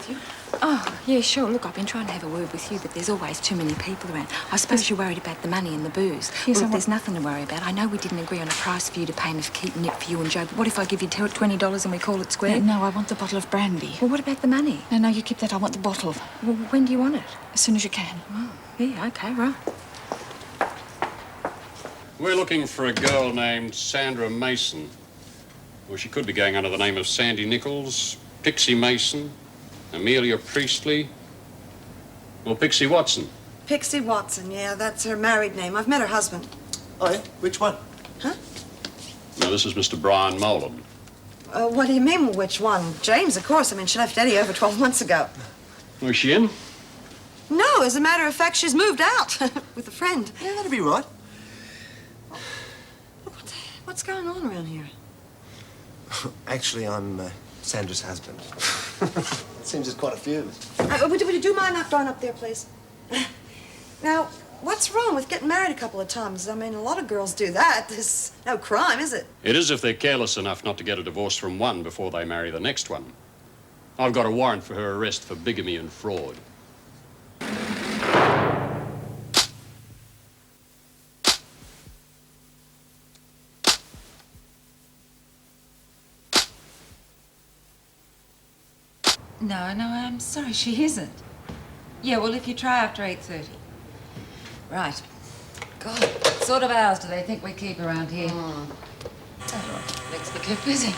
with you? Oh, yeah, sure. Look, I've been trying to have a word with you, but there's always too many people around. I suppose you're worried about the money and the booze. Yes, well, look, there's nothing to worry about. I know we didn't agree on a price for you to pay me for keeping Nick for you and Joe, but what if I give you $20 and we call it square? No, I want the bottle of brandy. Well, what about the money? No, you keep that. I want the bottle. Well, when do you want it? As soon as you can. Oh, yeah, OK, right. We're looking for a girl named Sandra Mason. Well, she could be going under the name of Sandy Nichols, Pixie Mason, Amelia Priestley, or Pixie Watson. Pixie Watson, yeah, that's her married name. I've met her husband. Oh, yeah? Which one? Huh? Now, this is Mr. Brian Molan. What do you mean, which one? James, of course. I mean, she left Eddie over 12 months ago. Was she in? No, as a matter of fact, she's moved out with a friend. Yeah, that'd be right. What's going on around here? Actually, I'm Sandra's husband. Seems there's quite a few of us. Would you mind not going up there, please? Now, what's wrong with getting married a couple of times? I mean, a lot of girls do that. There's no crime, is it? It is if they're careless enough not to get a divorce from one before they marry the next one. I've got a warrant for her arrest for bigamy and fraud. No, I'm sorry, she isn't. Yeah, well, if you try after 8:30. Right. God, what sort of hours do they think we keep around here? Let's be kept busy.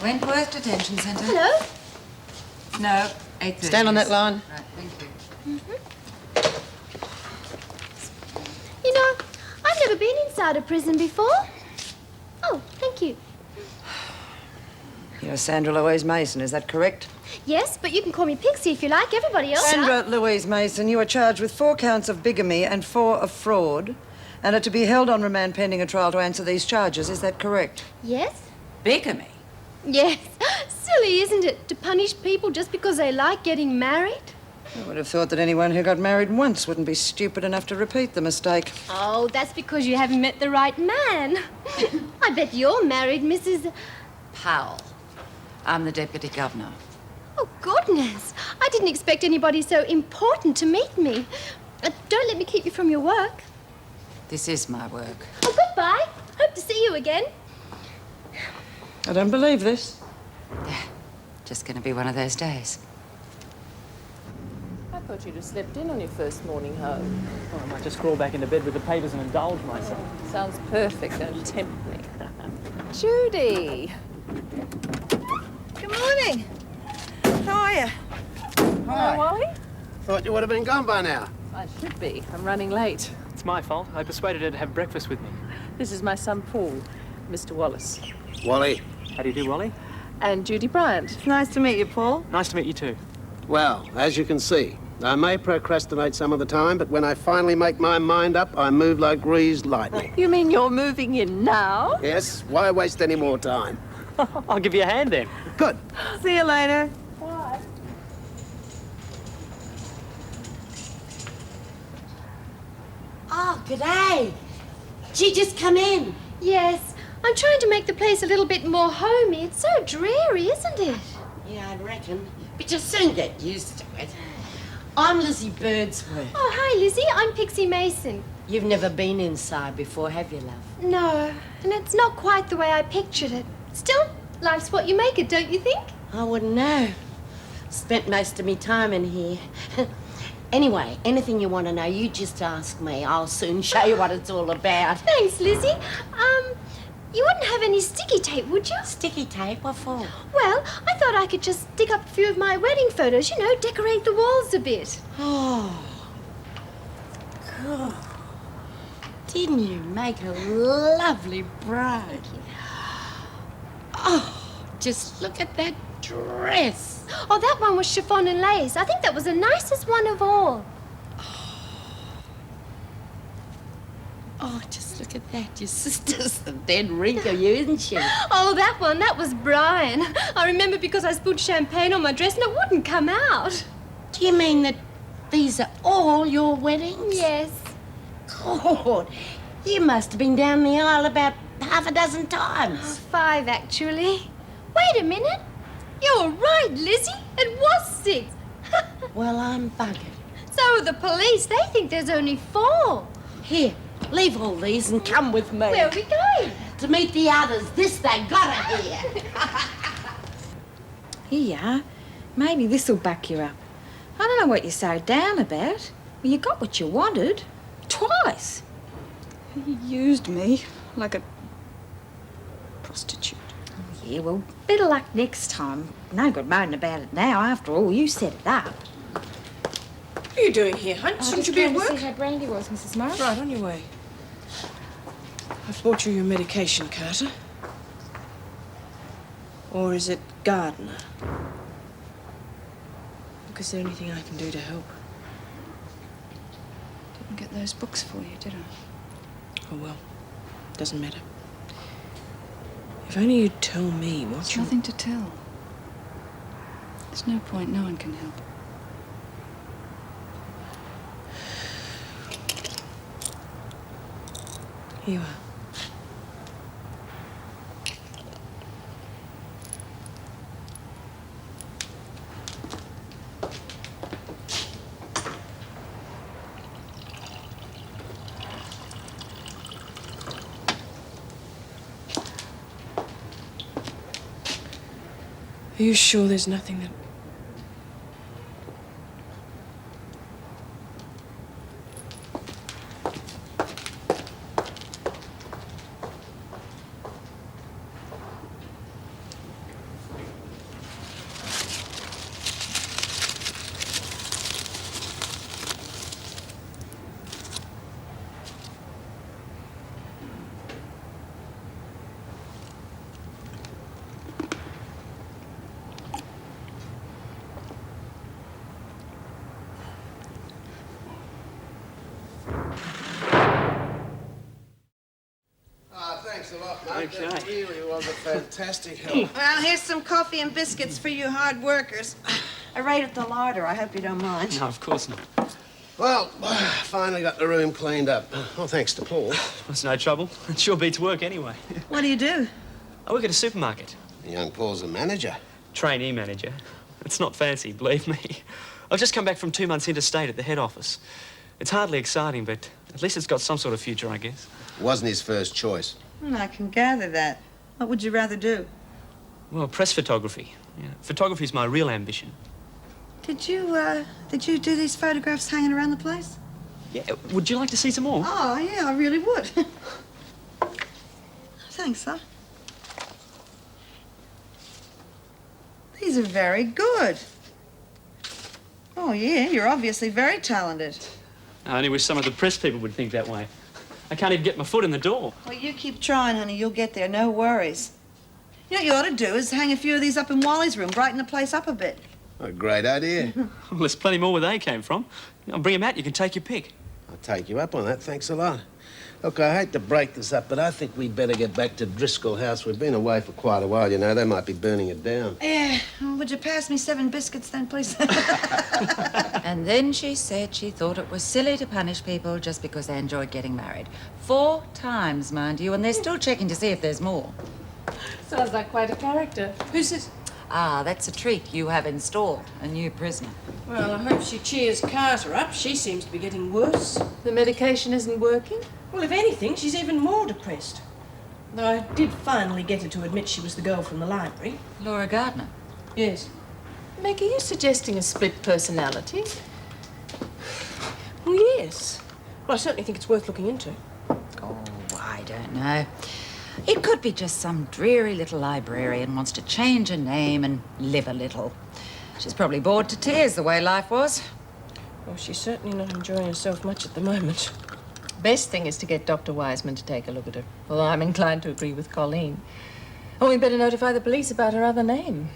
Wentworth Detention Centre. Hello? No, 8:30. Stand on that line. Right, thank you. You know, I've never been inside a prison before. Oh, thank you. You're Sandra Louise Mason, is that correct? Yes, but you can call me Pixie if you like. Everybody else. Sandra Louise Mason, you are charged with 4 counts of bigamy and 4 of fraud, and are to be held on remand pending a trial to answer these charges. Is that correct? Yes? Bigamy? Yes. Silly, isn't it, to punish people just because they like getting married? I would have thought that anyone who got married once wouldn't be stupid enough to repeat the mistake. Oh, that's because you haven't met the right man. I bet you're married, Mrs. Powell. I'm the Deputy Governor. Oh, goodness. I didn't expect anybody so important to meet me. Don't let me keep you from your work. This is my work. Oh, goodbye. Hope to see you again. I don't believe this. Yeah, just gonna be one of those days. I thought you'd have slept in on your first morning home. Well, I might just crawl back into bed with the papers and indulge myself. Sounds perfect. Don't tempt me. Judy! Good morning. How are you? Hi, Wally. Thought you would have been gone by now. I should be. I'm running late. It's my fault. I persuaded her to have breakfast with me. This is my son, Paul, Mr. Wallace. Wally. How do you do, Wally? And Judy Bryant. It's nice to meet you, Paul. Nice to meet you too. Well, as you can see, I may procrastinate some of the time, but when I finally make my mind up, I move like greased lightning. You mean you're moving in now? Yes, why waste any more time? I'll give you a hand then. Good. See you later. Bye. Oh, g'day. Did you just come in? Yes. I'm trying to make the place a little bit more homey. It's so dreary, isn't it? Yeah, I reckon. But you'll soon get used to it. I'm Lizzie Birdsworth. Oh, hi, Lizzie. I'm Pixie Mason. You've never been inside before, have you, love? No, and it's not quite the way I pictured it. Still, life's what you make it, don't you think? I wouldn't know. Spent most of me time in here. Anyway, anything you want to know, you just ask me. I'll soon show you what it's all about. Thanks, Lizzie. You wouldn't have any sticky tape, would you? Sticky tape? What for? Well, I thought I could just stick up a few of my wedding photos, you know, decorate the walls a bit. Oh, God. Didn't you make a lovely bride? Oh, just look at that dress. Oh, that one was chiffon and lace. I think that was the nicest one of all. Oh, just look at that. Your sister's the dead ring of you, isn't she? Oh, that was Brian. I remember because I spilled champagne on my dress and it wouldn't come out. Do you mean that these are all your weddings? Yes. God, you must have been down the aisle about half a dozen times. 5, actually. Wait a minute. You're right. right, Lizzie. It was 6. Well, I'm buggered. So are the police. They think there's only 4. Here, leave all these and come with me. Where are we going? To meet the others. This they gotta hear. Here you are. Maybe this'll back you up. I don't know what you're so down about. Well, you got what you wanted. Twice. He used me like a prostitute. Yeah, well, better luck next time. No good moaning about it now. After all, you set it up. What are you doing here, Hunt? Shouldn't you be at work? See how Brandy was, Mrs. Morris. Right, on your way. I've brought you your medication, Carter. Or is it Gardner? Look, is there anything I can do to help? Didn't get those books for you, did I? Oh, well. Doesn't matter. If only you'd tell me what There's you... nothing to tell. There's no point. No one can help. Here you are. Are you sure there's nothing that... Thanks a lot, mate. Okay. That really was a fantastic help. Well, here's some coffee and biscuits for you hard workers. I raided the larder. I hope you don't mind. No, of course not. Well, finally got the room cleaned up. Well, thanks to Paul. It's no trouble. It sure beats work anyway. What do you do? I work at a supermarket. Young Paul's a manager. Trainee manager. It's not fancy, believe me. I've just come back from 2 months interstate at the head office. It's hardly exciting, but at least it's got some sort of future, I guess. Wasn't his first choice. Well, I can gather that. What would you rather do? Well, press photography. Yeah, photography's my real ambition. Did you do these photographs hanging around the place? Yeah, would you like to see some more? Oh, yeah, I really would. Thanks, sir. These are very good. Oh, yeah, you're obviously very talented. I only wish some of the press people would think that way. I can't even get my foot in the door. Well, you keep trying, honey. You'll get there. No worries. You know what you ought to do is hang a few of these up in Wally's room, brighten the place up a bit. A great idea. Well, there's plenty more where they came from. I'll bring them out. You can take your pick. I'll take you up on that. Thanks a lot. Look, I hate to break this up, but I think we'd better get back to Driscoll House. We've been away for quite a while, you know. They might be burning it down. Yeah. Well, would you pass me 7 biscuits then, please? And then she said she thought it was silly to punish people just because they enjoyed getting married. 4 times, mind you, and they're still checking to see if there's more. Sounds like quite a character. Who's this? Ah, that's a treat you have installed, a new prisoner. Well, I hope she cheers Carter up. She seems to be getting worse. The medication isn't working? Well, if anything, she's even more depressed. Though I did finally get her to admit she was the girl from the library. Laura Gardner? Yes. Meg, are you suggesting a split personality? Well, yes. Well, I certainly think it's worth looking into. Oh, I don't know. It could be just some dreary little librarian wants to change her name and live a little. She's probably bored to tears the way life was. Well, she's certainly not enjoying herself much at the moment. Best thing is to get Dr. Wiseman to take a look at her. Well, I'm inclined to agree with Colleen. Oh, we better notify the police about her other name.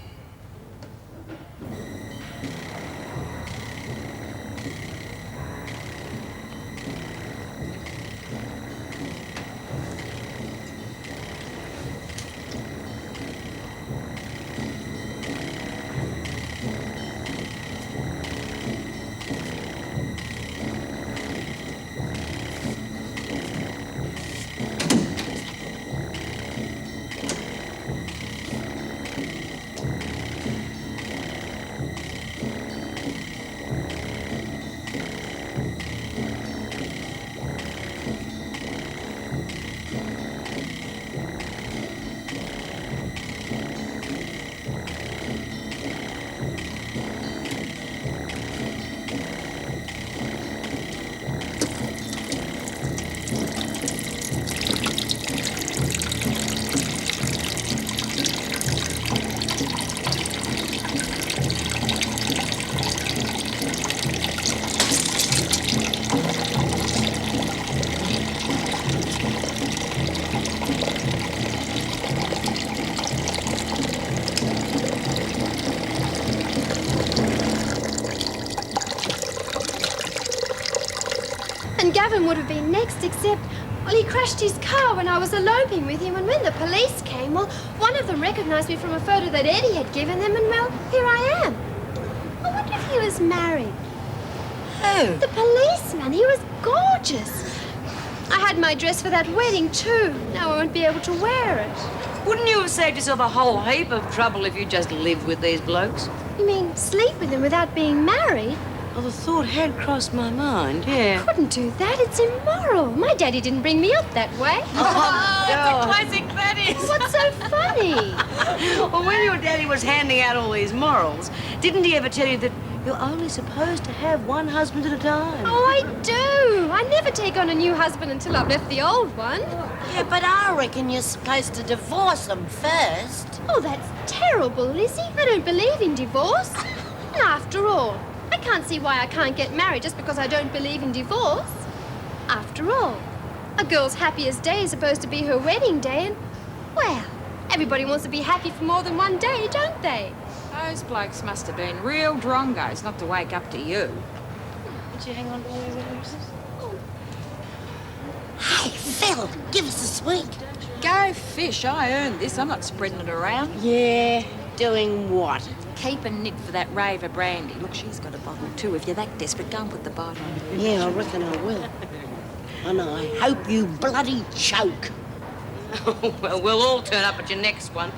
Gavin would have been next, except, well, he crashed his car when I was eloping with him, and when the police came, well, one of them recognised me from a photo that Eddie had given them, and, well, here I am. I wonder if he was married. Who? The policeman. He was gorgeous. I had my dress for that wedding, too. Now I won't be able to wear it. Wouldn't you have saved yourself a whole heap of trouble if you just lived with these blokes? You mean sleep with them without being married? Well, the thought had crossed my mind, yeah. I couldn't do that. It's immoral. My daddy didn't bring me up that way. Oh, classic, that is. What's so funny? Well, when your daddy was handing out all these morals, didn't he ever tell you that you're only supposed to have one husband at a time? Oh, I do. I never take on a new husband until I've left the old one. Yeah, but I reckon you're supposed to divorce him first. Oh, that's terrible, Lizzie. I don't believe in divorce. And after all, I can't see why I can't get married just because I don't believe in divorce. After all, a girl's happiest day is supposed to be her wedding day, and, well, everybody wants to be happy for more than one day, don't they? Those blokes must have been real drongos not to wake up to you. Would you hang on to all your roses? Hey, Phil, give us a sweet. Go fish. I earned this. I'm not spreading it around. Yeah, doing what? Keep a nip for that raver brandy. Look, she's got a bottle too. If you're that desperate, go and put the bottle on. Yeah, I reckon I will. And I hope you bloody choke. Well, we'll all turn up at your next one.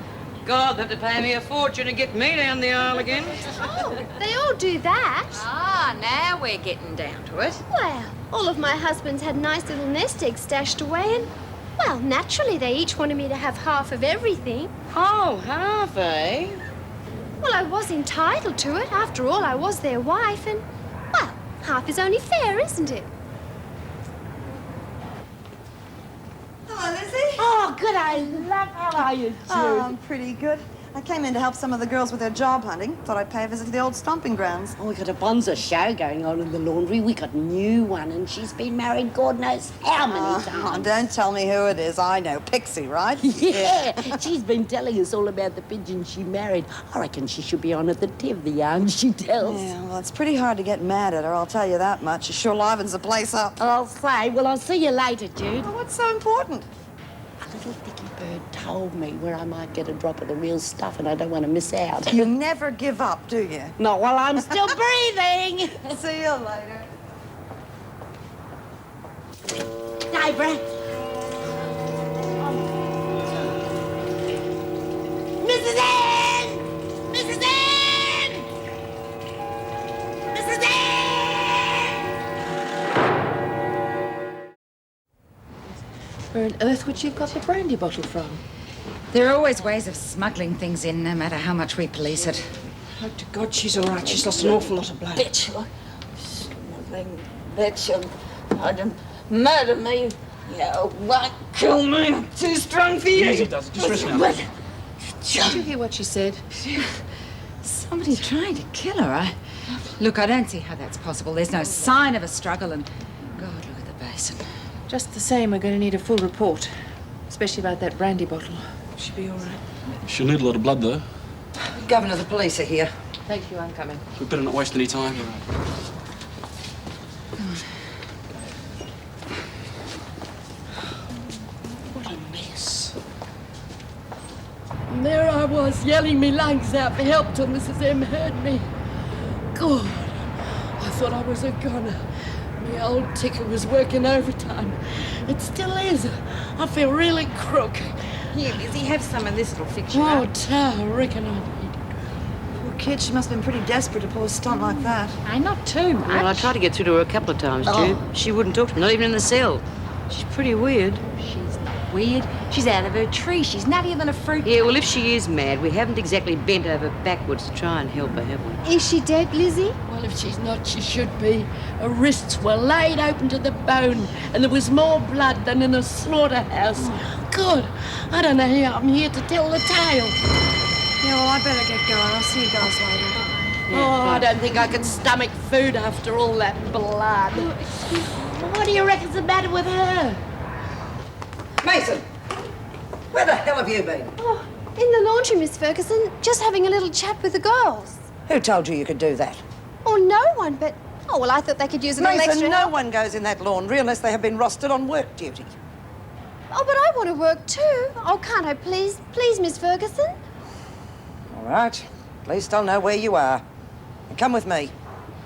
God, they'll have to pay me a fortune to get me down the aisle again. Oh, they all do that. Ah, now we're getting down to it. Well, all of my husbands had nice little nest eggs stashed away, and, well, naturally they each wanted me to have half of everything. Oh, half, eh? Well, I was entitled to it. After all, I was their wife, and, well, half is only fair, isn't it? Hello, Lizzie. Oh, good. I love how are you, Jude? Oh, I'm pretty good. I came in to help some of the girls with their job hunting. Thought I'd pay a visit to the old stomping grounds. Oh, we got a bonza show going on in the laundry. We got a new one, and she's been married God knows how many times. Don't tell me who it is. I know. Pixie, right? Yeah, she's been telling us all about the pigeon she married. I reckon she should be on at the Tiv, the yarn she tells. Yeah, well, it's pretty hard to get mad at her, I'll tell you that much. She sure livens the place up. I'll say. Well, I'll see you later, Jude. Well, what's so important? A little thicky bird told me where I might get a drop of the real stuff, and I don't want to miss out. You never give up, do you? Not while I'm still breathing. See you later. Neighbour. Mrs. Ann! Mrs. Ann! Mrs. Ann! Where on earth would she have got the brandy bottle from? There are always ways of smuggling things in, no matter how much we police it. Hope to God she's all right. She's lost an awful lot of blood. Bitch. Nothing. Bitch. I'd murder me. You won't kill me. I'm too strong for you. Easy does it. Just rest now. Did you hear what she said? Somebody trying to kill her. Look, I don't see how that's possible. There's no sign of a struggle, and God, look at the basin. Just the same, we're going to need a full report, especially about that brandy bottle. She'll be all right. She'll need a lot of blood, though. Governor of the police are here. Thank you, I'm coming. We better not waste any time. What a mess. And there I was, yelling me lungs out for help till Mrs. M heard me. God, I thought I was a goner. My old ticket was working overtime. It still is. I feel really crook. Here, Lizzie, have some of this. It'll fix you Oh, up. I reckon I need. Poor kid, she must have been pretty desperate to pull a stunt like that. Hey, not too much. Well, I tried to get through to her a couple of times, Jude. She wouldn't talk to me, not even in the cell. She's pretty weird. She's not weird. She's out of her tree. She's nuttier than a fruit. Yeah, well, if she is mad, we haven't exactly bent over backwards to try and help her, have we? Is she dead, Lizzie? Well, if she's not, she should be. Her wrists were laid open to the bone, and there was more blood than in a slaughterhouse. Good. I don't know how I'm here to tell the tale. Yeah, well, I better get going. I'll see you guys later. I don't think I could stomach food after all that blood. What do you reckon's the matter with her? Mason! Where the hell have you been? Oh, in the laundry, Miss Ferguson, just having a little chat with the girls. Who told you you could do that? Oh, no one, but Oh, well, I thought they could use a little Mason, extra no help. one goes in that laundry unless they have been rostered on work duty. Oh, but I want to work too. Oh, can't I please? Please, Miss Ferguson? All right. At least I'll know where you are. And come with me.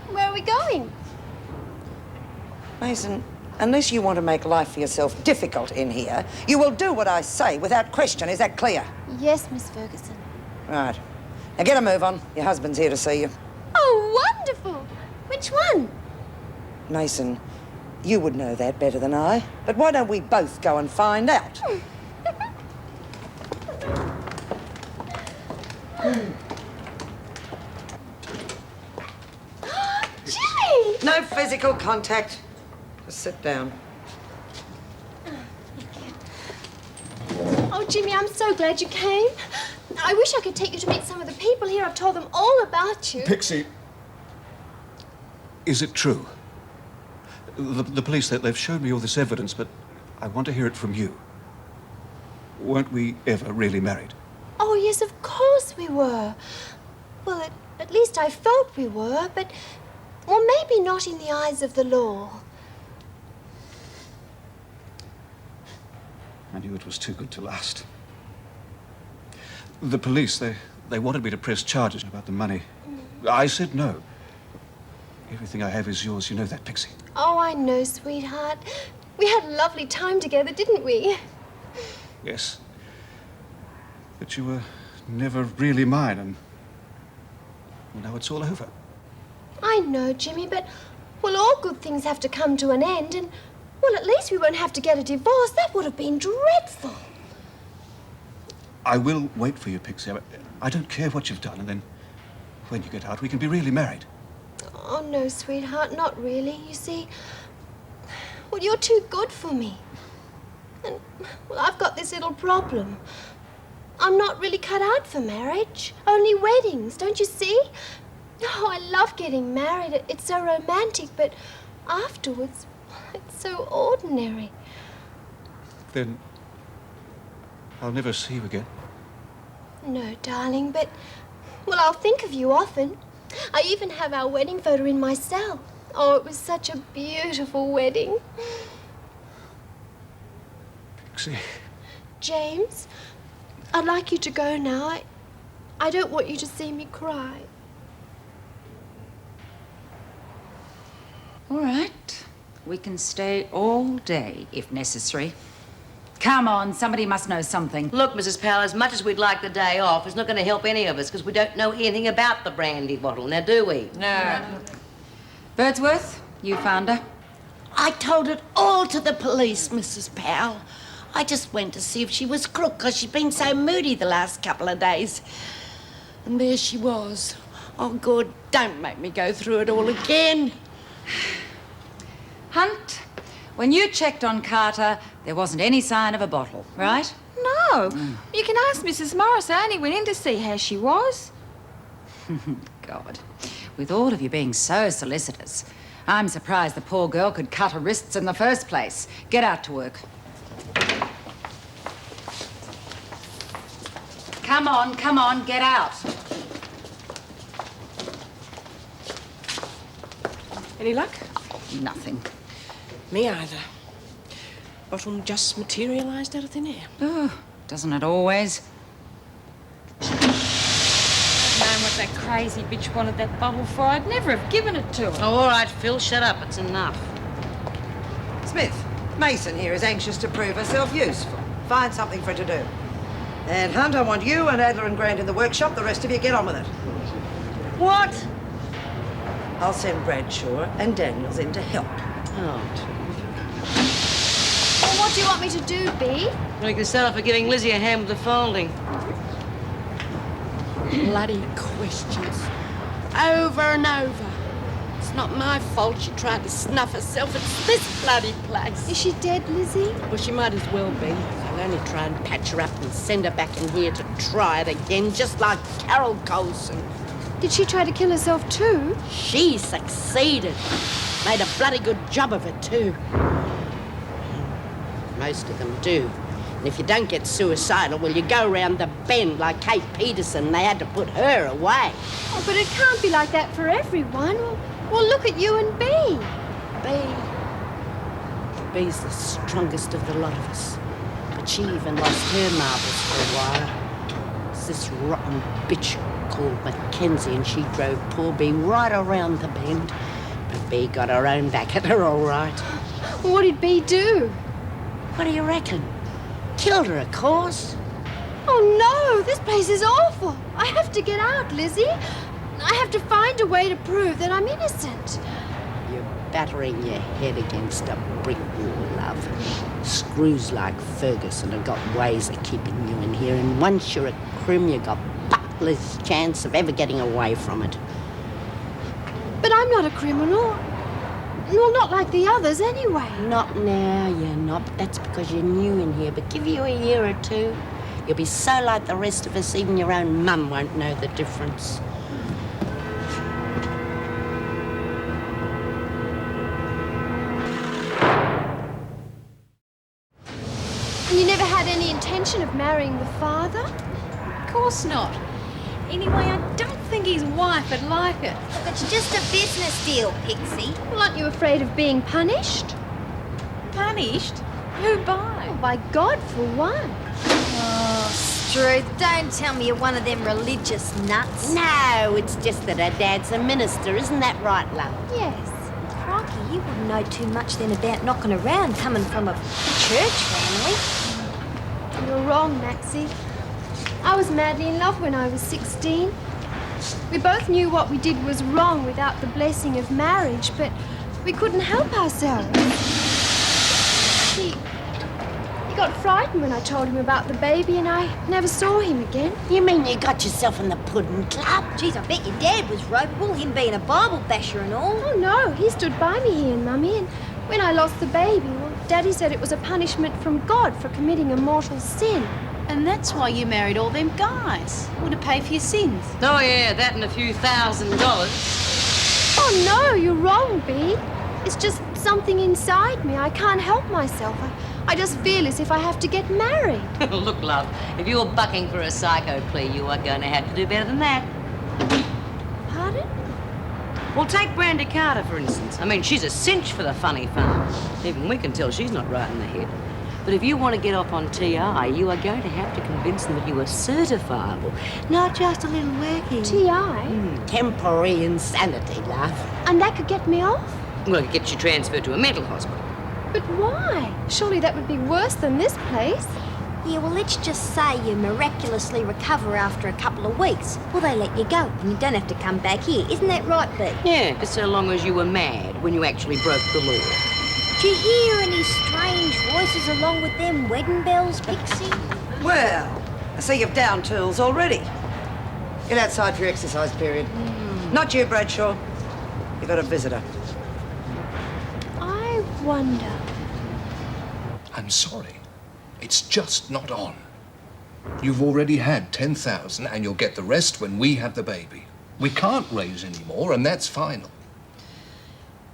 Where are we going? Mason, unless you want to make life for yourself difficult in here, you will do what I say without question. Is that clear? Yes, Miss Ferguson. Right. Now get a move on. Your husband's here to see you. Oh, wonderful. Which one? Mason, you would know that better than I. But why don't we both go and find out? Jimmy! No physical contact. Just sit down. Oh, Jimmy, I'm so glad you came. I wish I could take you to meet some of the people here. I've told them all about you. Pixie, is it true? The police, they've shown me all this evidence, but I want to hear it from you. Weren't we ever really married? Oh, yes, of course we were. Well, at least I felt we were, but... Well, maybe not in the eyes of the law. I knew it was too good to last. The police, they wanted me to press charges about the money. I said no. Everything I have is yours. You know that, Pixie. Oh, I know, sweetheart. We had a lovely time together, didn't we? Yes. But you were never really mine, and well, now it's all over. I know, Jimmy, but, well, all good things have to come to an end, and, well, at least we won't have to get a divorce. That would have been dreadful. I will wait for you, Pixie. I don't care what you've done, and then when you get out, we can be really married. Oh, no, sweetheart, not really. You see, well, you're too good for me. And, well, I've got this little problem. I'm not really cut out for marriage. Only weddings, don't you see? Oh, I love getting married. It's so romantic, but afterwards, it's so ordinary. Then I'll never see you again. No, darling, but, well, I'll think of you often. I even have our wedding photo in my cell. Oh, it was such a beautiful wedding. Pixie. James, I'd like you to go now. I don't want you to see me cry. All right. We can stay all day if necessary. Come on, somebody must know something. Look, Mrs. Powell, as much as we'd like the day off, it's not going to help any of us because we don't know anything about the brandy bottle, now do we? No. Birdsworth, you found her? I told it all to the police, Mrs. Powell. I just went to see if she was crook because she'd been so moody the last couple of days. And there she was. Oh, good. Don't make me go through it all again. Hunt, when you checked on Carter, there wasn't any sign of a bottle, right? No. You can ask Mrs. Morris. I only went in to see how she was. God, with all of you being so solicitous, I'm surprised the poor girl could cut her wrists in the first place. Get out to work. Come on, get out. Any luck? Nothing. Me either. Bottle just materialised out of thin air. Oh, doesn't it always? I'd known what that crazy bitch wanted that bottle for. I'd never have given it to her. Oh, all right, Phil, shut up. It's enough. Smith, Mason here is anxious to prove herself useful. Find something for her to do. And Hunt, I want you and Adler and Grant in the workshop. The rest of you get on with it. What? I'll send Bradshaw and Daniels in to help. Oh, Well, what do you want me to do, Bee? we can start off by giving Lizzie a hand with the folding. Bloody questions. Over and over. It's not my fault she tried to snuff herself. It's this bloody place. Is she dead, Lizzie? Well, she might as well be. I'll only try and patch her up and send her back in here to try it again, just like Carol Colson. Did she try to kill herself too? She succeeded. Made a bloody good job of it, too. Most of them do. And if you don't get suicidal, well, you go round the bend like Kate Peterson. They had to put her away. Oh, but it can't be like that for everyone. Well, Well, look at you and Bea. Bea's the strongest of the lot of us. But she even lost her marbles for a while. It's this rotten bitch called Mackenzie, and she drove poor Bea right around the bend. But Bea got her own back at her all right. What did Bea do? What do you reckon? Killed her, of course. Oh, no, this place is awful. I have to get out, Lizzie. I have to find a way to prove that I'm innocent. You're battering your head against a brick wall, love. Screws like Ferguson have got ways of keeping you in here, and once you're a crim, you've got butless chance of ever getting away from it. But I'm not a criminal. Well, not like the others, anyway. Not now, you're not. But that's because you're new in here. But give you a year or two, you'll be so like the rest of us, even your own mum won't know the difference. You never had any intention of marrying the father? Of course not. Anyway, I don't think his wife would like it. Look, it's just a business deal, Pixie. Well, aren't you afraid of being punished? Punished? Who by? Well, by God, for one. Oh, Struth, don't tell me you're one of them religious nuts. No, it's just that her dad's a minister. Isn't that right, love? Yes. Crikey, you wouldn't know too much then about knocking around coming from a church family. You're wrong, Maxie. I was madly in love when I was 16. We both knew what we did was wrong without the blessing of marriage, but we couldn't help ourselves. He got frightened when I told him about the baby, and I never saw him again. You mean you got yourself in the pudding club? Geez, I bet your dad was ropeable, him being a Bible basher and all. Oh, no, he stood by me, he and Mummy, and when I lost the baby, well, Daddy said it was a punishment from God for committing a mortal sin. And that's why you married all them guys. Want to pay for your sins. Oh, yeah, that and a few $1,000. Oh, no, you're wrong, Bea. It's just something inside me. I can't help myself. I just feel as if I have to get married. Look, love, if you're bucking for a psycho plea, you are going to have to do better than that. Pardon? Well, take Brandy Carter, for instance. I mean, she's a cinch for the funny farm. Even we can tell she's not right in the head. But if you want to get off on TI, you are going to have to convince them that you are certifiable, not just a little wacky. TI? Temporary insanity, love. And that could get me off? Well, it gets you transferred to a mental hospital. But why? Surely that would be worse than this place. Yeah, well, let's just say you miraculously recover after a couple of weeks. Well, they let you go, and you don't have to come back here. Isn't that right, Bea? Yeah, just so long as you were mad when you actually broke the law. Do you hear any strange voices along with them wedding bells, Pixie? Well, I see you've downed tools already. Get outside for your exercise period. Not you, Bradshaw. You got a visitor. I wonder. I'm sorry. It's just not on. You've already had 10,000 and you'll get the rest when we have the baby. We can't raise any more, and that's final.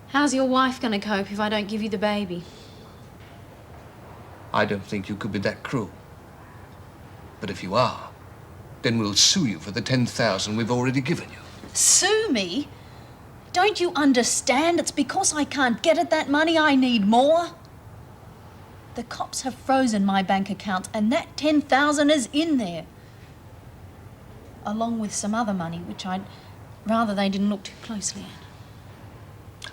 How's your wife going to cope if I don't give you the baby? I don't think you could be that cruel. But if you are, then we'll sue you for the 10,000 we've already given you. Sue me? Don't you understand? It's because I can't get at that money I need more. The cops have frozen my bank account, and that 10,000 is in there. Along with some other money, which I'd rather they didn't look too closely at.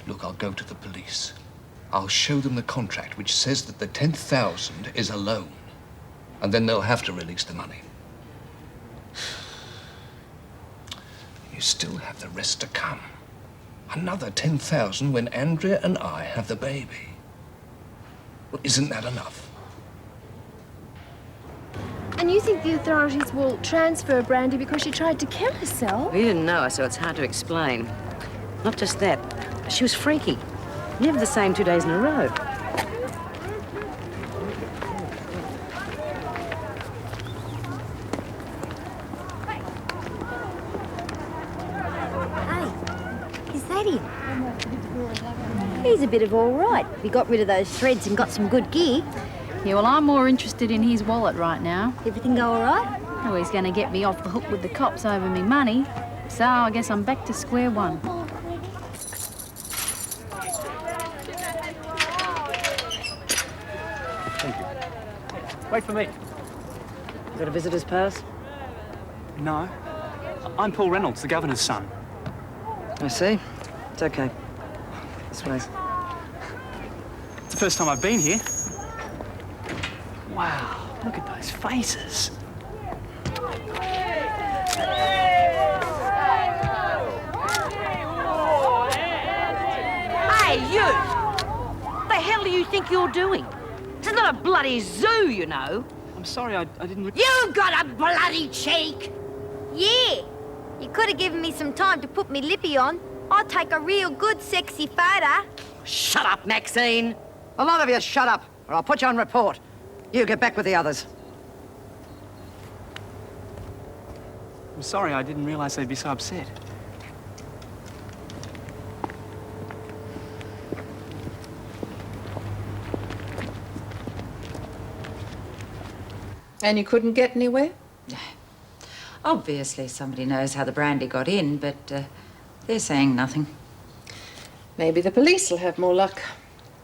Look, I'll go to the police. I'll show them the contract which says that the 10,000 is a loan. And then they'll have to release the money. You still have the rest to come. Another 10,000 when Andrea and I have the baby. Well, isn't that enough? And you think the authorities will transfer Brandy because she tried to kill herself? We didn't know her, so it's hard to explain. Not just that, she was freaky. Never the same 2 days in a row. Hey, is that him? He's a bit of all right. We got rid of those threads and got some good gear. Yeah, well, I'm more interested in his wallet right now. Everything go all right? Oh, he's going to get me off the hook with the cops over me money. So I guess I'm back to square one. Wait for me. Got a visitor's pass? No. I'm Paul Reynolds, the governor's son. I see. It's okay. This way. It's the first time I've been here. Wow, look at those faces. Hey, you! What the hell do you think you're doing? This is not a bloody zoo, you know. I'm sorry, I didn't... You got a bloody cheek! Yeah. You could have given me some time to put me lippy on. I'll take a real good sexy photo. Shut up, Maxine. A lot of you shut up, or I'll put you on report. You get back with the others. I'm sorry, I didn't realise they'd be so upset. And you couldn't get anywhere? Obviously, somebody knows how the brandy got in, but they're saying nothing. Maybe the police will have more luck.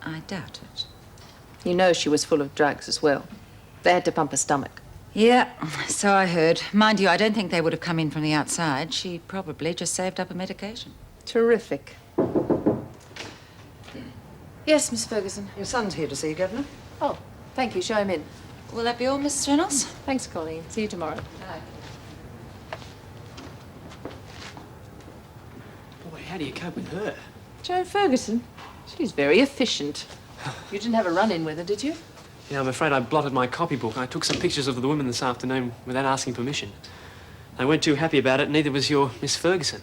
I doubt it. You know she was full of drugs as well. They had to pump her stomach. Yeah, so I heard. Mind you, I don't think they would have come in from the outside. She probably just saved up a medication. Terrific. Yes, Miss Ferguson. Your son's here to see you, Governor. Oh, thank you. Show him in. Will that be all, Miss Reynolds? Thanks, Colleen. See you tomorrow. Bye. Boy, how do you cope with her? Joan Ferguson. She's very efficient. You didn't have a run-in with her, did you? Yeah, I'm afraid I blotted my copybook. I took some pictures of the women this afternoon without asking permission. They weren't too happy about it, neither was your Miss Ferguson.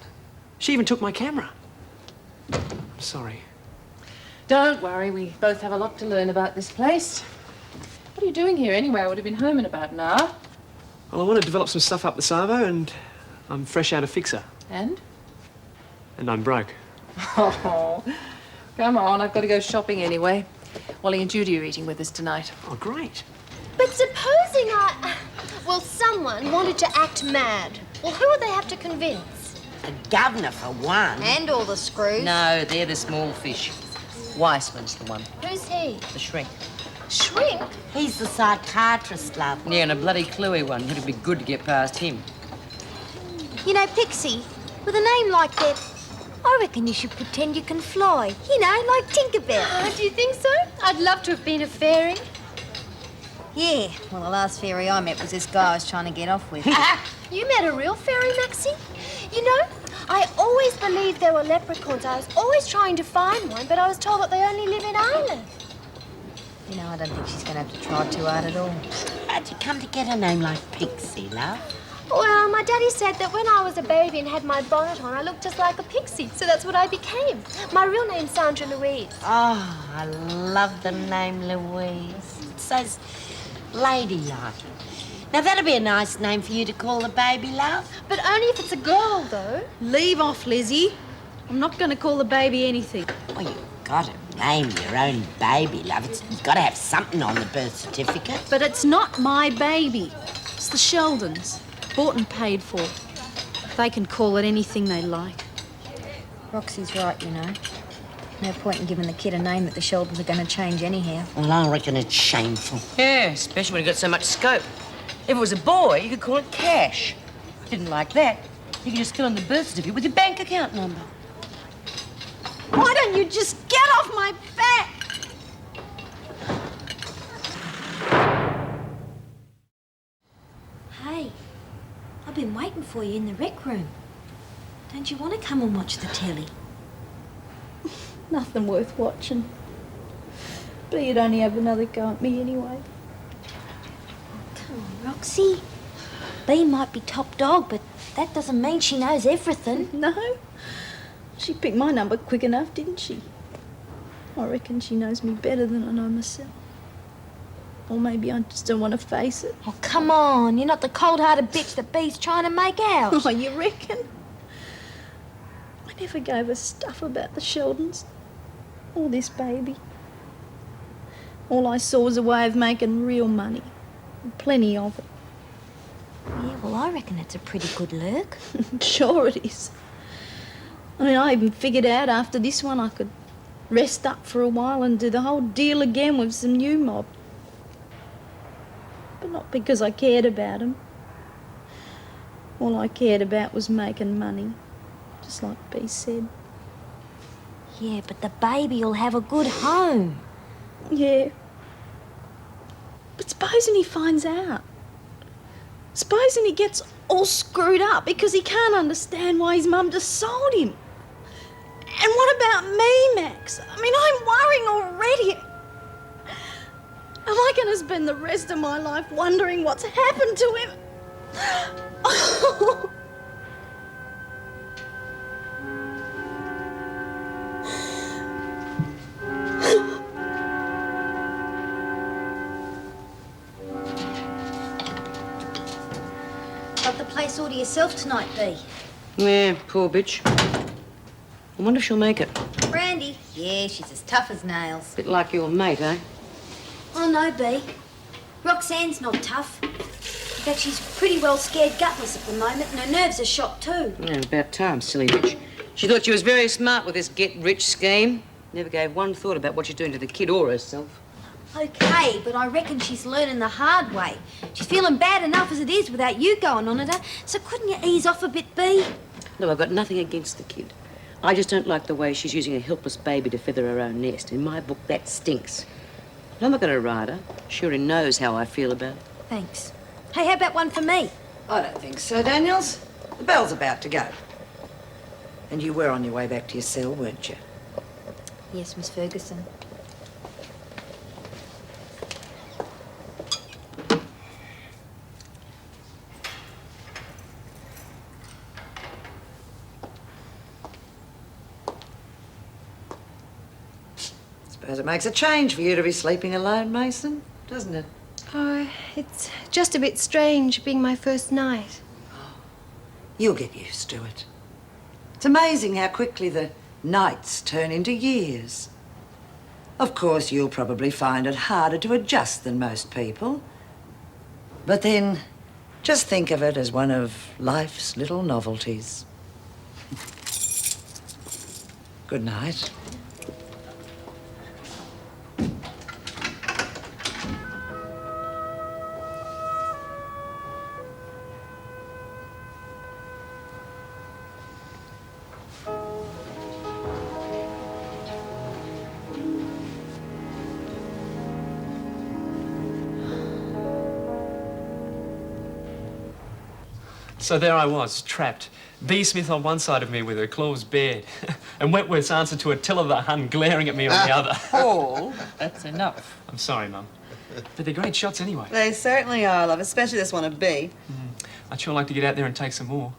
She even took my camera. I'm sorry. Don't worry, we both have a lot to learn about this place. What are you doing here anyway? I would have been home in about an hour. Well, I want to develop some stuff up the Savo, and I'm fresh out of Fixer. And? And I'm broke. Oh, come on, I've got to go shopping anyway. Wally and Judy are eating with us tonight. Oh, great. But supposing well, someone wanted to act mad. Well, who would they have to convince? The governor, for one. And all the screws. No, they're the small fish. Weissman's the one. Who's he? The shrink. Shrink? He's the psychiatrist, love. Yeah, and a bloody cluey one. It'd be good to get past him. You know, Pixie, with a name like that, I reckon you should pretend you can fly. You know, like Tinkerbell. Do you think so? I'd love to have been a fairy. Yeah, well, the last fairy I met was this guy I was trying to get off with. You met a real fairy, Maxie? You know, I always believed there were leprechauns. I was always trying to find one, but I was told that they only live in Ireland. You know, I don't think she's going to have to try too hard at all. How'd you come to get a name like Pixie, love? Well, my daddy said that when I was a baby and had my bonnet on, I looked just like a pixie, so that's what I became. My real name's Sandra Louise. Oh, I love the name Louise. It says ladylike. Now, that'd be a nice name for you to call the baby, love. But only if it's a girl, though. Leave off, Lizzie. I'm not going to call the baby anything. Well, you've got to name your own baby, love. You've got to have something on the birth certificate. But it's not my baby. It's the Sheldons. Bought and paid for. They can call it anything they like. Roxy's right, you know. No point in giving the kid a name that the Sheldons are going to change anyhow. Well, I reckon it's shameful. Yeah, especially when you've got so much scope. If it was a boy, you could call it Cash. If you didn't like that, you could just fill in the birth certificate with your bank account number. Why don't you just get off my back? Hey, I've been waiting for you in the rec room. Don't you want to come and watch the telly? Nothing worth watching. But you'd only have another go at me anyway. Come on, Roxy. Bea might be top dog, but that doesn't mean she knows everything. No. She picked my number quick enough, didn't she? I reckon she knows me better than I know myself. Or maybe I just don't want to face it. Oh, come on. You're not the cold-hearted bitch that Bea's trying to make out. Oh, you reckon? I never gave a stuff about the Sheldons. Or this baby. All I saw was a way of making real money. And plenty of it. Yeah, well, I reckon it's a pretty good lurk. Sure it is. I mean, I even figured out after this one I could rest up for a while and do the whole deal again with some new mob. Not because I cared about him. All I cared about was making money, just like Bea said. Yeah, but the baby'll have a good home. Yeah. But supposing he finds out? Supposing he gets all screwed up because he can't understand why his mum just sold him? And what about me, Max? I mean, I'm worrying already. Am I going to spend the rest of my life wondering what's happened to him? Got the place all to yourself tonight, Bea. Yeah, poor bitch. I wonder if she'll make it. Brandy? Yeah, she's as tough as nails. Bit like your mate, eh? Oh, no, Bea. Roxanne's not tough. In fact, she's pretty well scared gutless at the moment, and her nerves are shot too. Yeah, about time, silly bitch. She thought she was very smart with this get-rich scheme. Never gave one thought about what she's doing to the kid or herself. Okay, but I reckon she's learning the hard way. She's feeling bad enough as it is without you going on at her, so couldn't you ease off a bit, Bea? No, I've got nothing against the kid. I just don't like the way she's using a helpless baby to feather her own nest. In my book, that stinks. But I'm not going to ride her. She already knows how I feel about it. Thanks. Hey, how about one for me? I don't think so, Daniels. The bell's about to go. And you were on your way back to your cell, weren't you? Yes, Miss Ferguson. Suppose it makes a change for you to be sleeping alone, Mason, doesn't it? Oh, it's just a bit strange being my first night. You'll get used to it. It's amazing how quickly the nights turn into years. Of course, you'll probably find it harder to adjust than most people. But then, just think of it as one of life's little novelties. Good night. So there I was, trapped. Bea Smith on one side of me with her claws bared, and Wentworth's answer to Attila the Hun glaring at me on the other. Paul, that's enough. I'm sorry, Mum. But they're great shots anyway. They certainly are, love, especially this one of Bea. I'd sure like to get out there and take some more.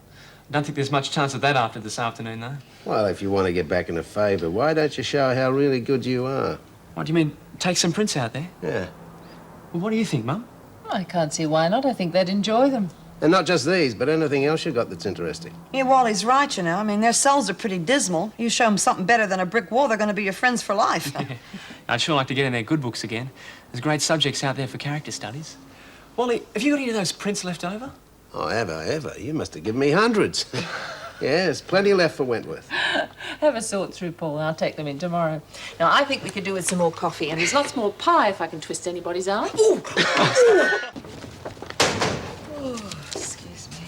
I don't think there's much chance of that after this afternoon, though. Well, if you want to get back in a favour, why don't you show how really good you are? What do you mean, take some prints out there? Yeah. Well, what do you think, Mum? I can't see why not. I think they'd enjoy them. And not just these, but anything else you got that's interesting. Yeah, Wally's right, you know. I mean, their cells are pretty dismal. You show them something better than a brick wall, they're going to be your friends for life. I'd sure like to get in their good books again. There's great subjects out there for character studies. Wally, have you got any of those prints left over? Oh, have I ever? You must have given me hundreds. Yeah, there's plenty left for Wentworth. Have a sort through, Paul, and I'll take them in tomorrow. Now, I think we could do with some more coffee, and there's lots more pie if I can twist anybody's arm. Oh, excuse me.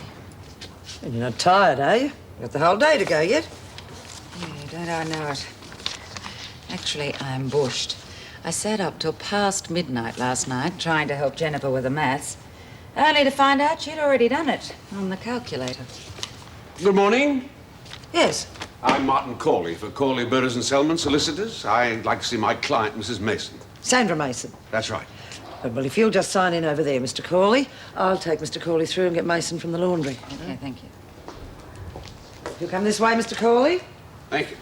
And you're not tired, are you? Got the whole day to go yet. Yeah, don't I know it? Actually, I'm bushed. I sat up till past midnight last night trying to help Jennifer with the maths, only to find out she'd already done it on the calculator. Good morning. Yes. I'm Martin Corley for Corley, Burroughs and Selman, solicitors. I'd like to see my client, Mrs. Mason. Sandra Mason. That's right. Well, if you'll just sign in over there, Mr. Corley, I'll take Mr. Corley through and get Mason from the laundry. Okay, thank you. You come this way, Mr. Corley. Thank you.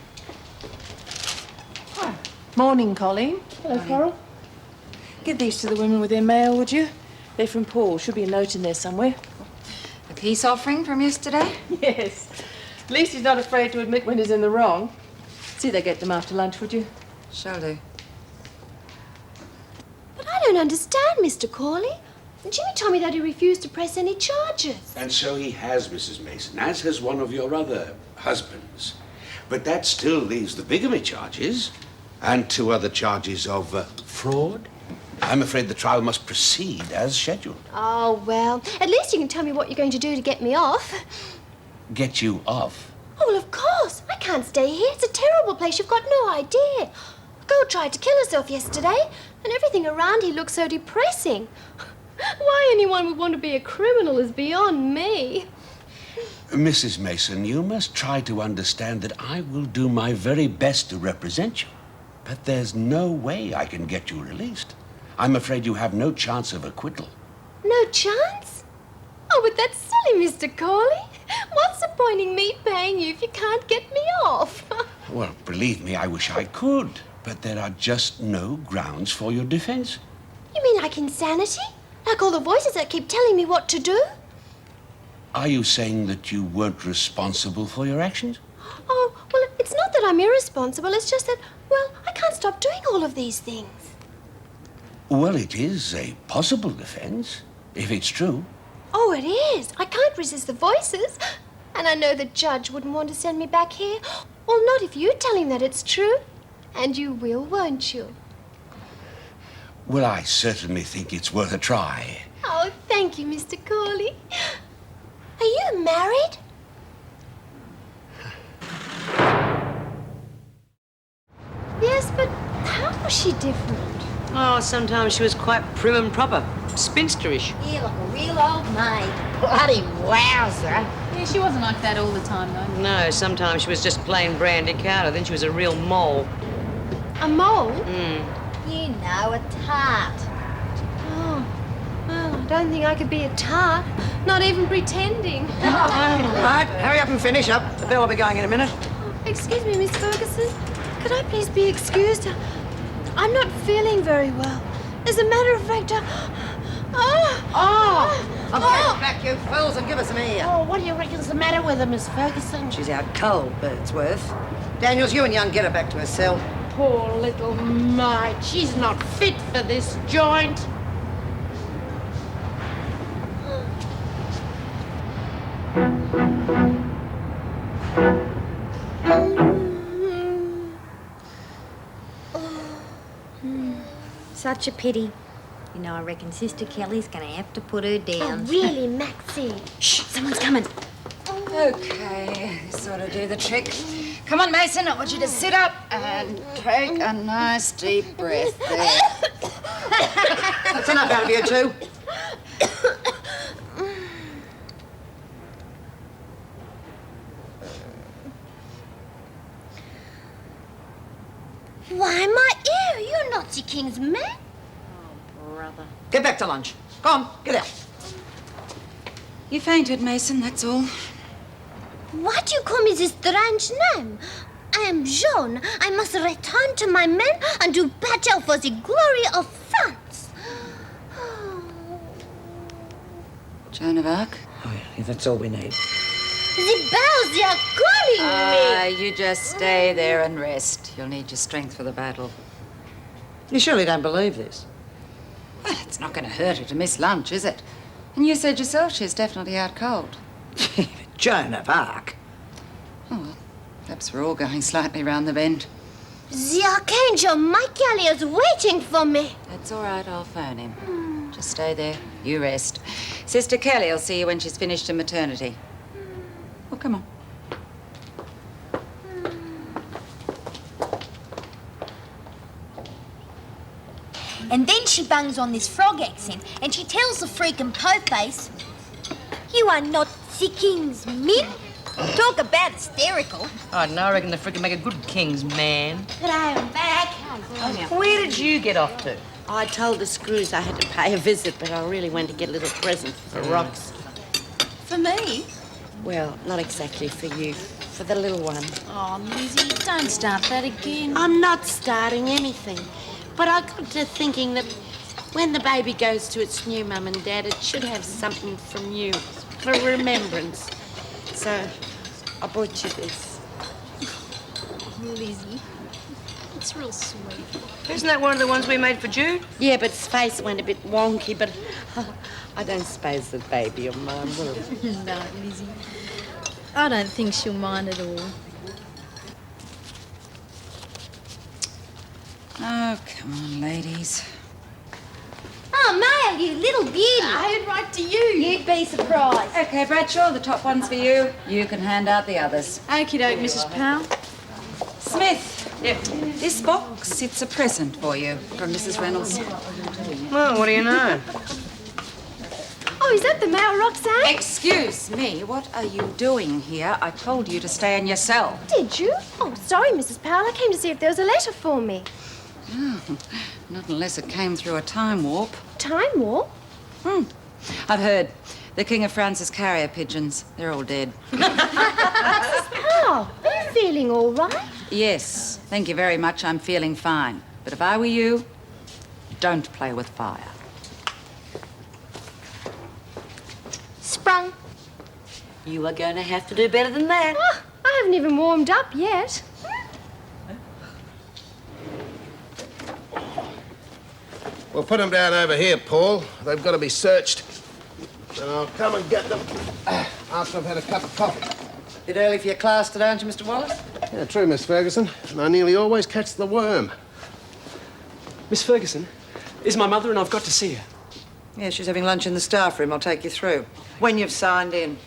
Morning, Colleen. Hello, Coral. Give these to the women with their mail, would you? They're from Paul. Should be a note in there somewhere. A peace offering from yesterday? Yes. At least he's not afraid to admit when he's in the wrong. See they get them after lunch, would you? Shall do. But I don't understand, Mr. Corley. Jimmy told me that he refused to press any charges. And so he has, Mrs. Mason, as has one of your other husbands. But that still leaves the bigamy charges and 2 other charges of fraud. I'm afraid the trial must proceed as scheduled. Oh, well, at least you can tell me what you're going to do to get me off. Get you off? Oh, well, of course. I can't stay here. It's a terrible place. You've got no idea. A girl tried to kill herself yesterday, and everything around here looks so depressing. Why anyone would want to be a criminal is beyond me. Mrs. Mason, you must try to understand that I will do my very best to represent you. But there's no way I can get you released. I'm afraid you have no chance of acquittal. No chance? Oh, but that's silly, Mr. Corley. What's the point in me paying you if you can't get me off? Well, believe me, I wish I could. But there are just no grounds for your defense. You mean like insanity? Like all the voices that keep telling me what to do? Are you saying that you weren't responsible for your actions? Oh, well, it's not that I'm irresponsible. It's just that, well, I can't stop doing all of these things. Well, it is a possible defense, if it's true. Oh, it is. I can't resist the voices. And I know the judge wouldn't want to send me back here. Well, not if you tell him that it's true. And you will, won't you? Well, I certainly think it's worth a try. Oh, thank you, Mr. Corley. Are you married? Yes, but how was she different? Oh, sometimes she was quite prim and proper, spinsterish. Yeah, like a real old maid. Bloody wowzer. Yeah, she wasn't like that all the time, though. No, sometimes she was just plain Brandy Carter, then she was a real mole. A mole? You know, a tart. Oh, well, I don't think I could be a tart. Not even pretending. Right, hurry up and finish up. The bill will be going in a minute. Excuse me, Miss Ferguson. Could I please be excused? I'm not feeling very well. As a matter of fact, Get back, you fools, and give us some air. Oh, what do you reckon's the matter with her, Miss Ferguson? She's out cold, but it's worth. Daniels, you and Young get her back to her cell. Poor little mite. She's not fit for this joint. Such a pity. You know, I reckon Sister Kelly's gonna have to put her down. Oh, really, Maxie? Shh, someone's coming. Okay, sort of do the trick. Come on, Mason, I want you to sit up and take a nice deep breath there. That's enough out of you two. Why, my ear, you're not the king's man. Brother. Get back to lunch. Go on, get out. You fainted, Mason, that's all. Why do you call me this strange name? I am Joan. I must return to my men and do battle for the glory of France. Joan of Arc? Oh, yeah, that's all we need. The bells, they are calling me. You just stay there and rest. You'll need your strength for the battle. You surely don't believe this? Well, it's not going to hurt her to miss lunch, is it? And you said yourself she's definitely out cold. Joan of Arc. Oh, well, perhaps we're all going slightly round the bend. The Archangel Michael is waiting for me. That's all right, I'll phone him. Just stay there. You rest. Sister Kelly will see you when she's finished in maternity. Oh, come on. And then she bangs on this frog accent and she tells the freaking po-face, "You are not the king's men." Talk about hysterical. I don't know, I reckon the frickin' make a good king's man. But I am back. Where did you get off to? I told the screws I had to pay a visit, but I really went to get a little present for Rox. For me? Well, not exactly for you, for the little one. Oh, Lizzie, don't start that again. I'm not starting anything, but I got to thinking that when the baby goes to its new mum and dad, it should have something from you for remembrance. So I bought you this. Lizzie, it's real sweet. Isn't that one of the ones we made for Jude? Yeah, but his face went a bit wonky, but I don't suppose the baby will mind, will it? No, Lizzie. I don't think she'll mind at all. Oh, come on, ladies. Pal, you little beauty. I head right to you. You'd be surprised. Okay, Bradshaw, the top one's for you. You can hand out the others. Okie doke, Mrs. Powell. Smith. Yep. This box, it's a present for you from Mrs. Reynolds. Well, what do you know? Oh, is that the mail, Roxanne? Excuse me, what are you doing here? I told you to stay in your cell. Did you? Oh, sorry, Mrs. Powell. I came to see if there was a letter for me. Oh, not unless it came through a time warp. Time warp? I've heard. The King of France's carrier pigeons. They're all dead. Mrs. Powell, are you feeling all right? Yes, thank you very much. I'm feeling fine. But if I were you, don't play with fire. Sprung. You are going to have to do better than that. Oh, I haven't even warmed up yet. Well, put them down over here, Paul. They've got to be searched. And I'll come and get them after I've had a cup of coffee. Bit early for your class today, aren't you, Mr. Wallace? Yeah, true, Miss Ferguson. And I nearly always catch the worm. Miss Ferguson, is my mother and I've got to see her. Yeah, she's having lunch in the staff room. I'll take you through. When you've signed in.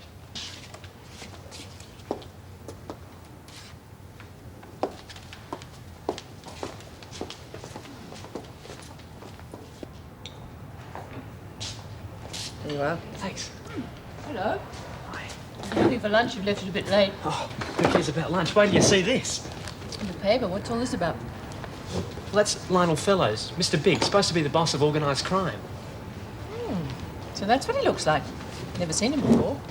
There you are. Thanks. Hello. I think for lunch you've left it a bit late. Oh, who cares about lunch? Wait till you see this. In the paper, what's all this about? Well, that's Lionel Fellows, Mr. Big, supposed to be the boss of organised crime. So that's what he looks like. Never seen him before.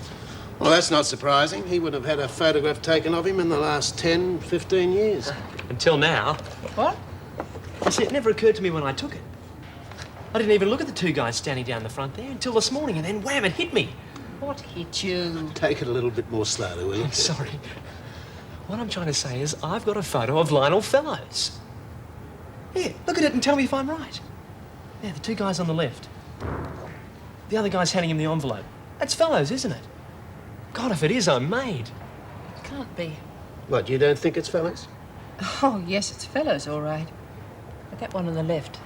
Well, that's not surprising. He would have had a photograph taken of him in the last 10, 15 years. Until now. What? You see, it never occurred to me when I took it. I didn't even look at the two guys standing down the front there until this morning, and then wham, it hit me. What hit you? Take it a little bit more slowly, will you? I'm sorry. What I'm trying to say is I've got a photo of Lionel Fellows. Yeah, look at it and tell me if I'm right. Yeah, the two guys on the left. The other guy's handing him the envelope. That's Fellows, isn't it? God, if it is, I'm made. It can't be. What, you don't think it's Fellows? Oh, yes, it's Fellows, all right. But that one on the left,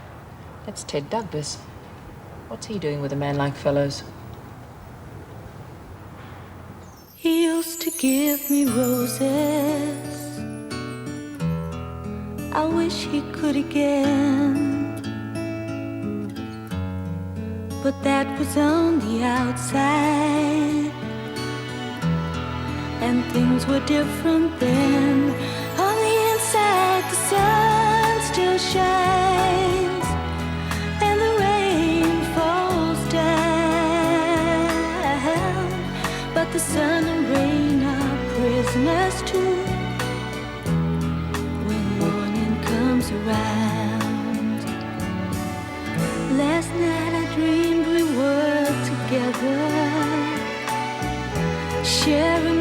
that's Ted Douglas. What's he doing with a man like Fellows? He used to give me roses. I wish he could again. But that was on the outside, and things were different then. On the inside, the sun still shines, and the rain falls down. But the sun and rain are prisoners too when morning comes around. Last night I dreamed we were together, sharing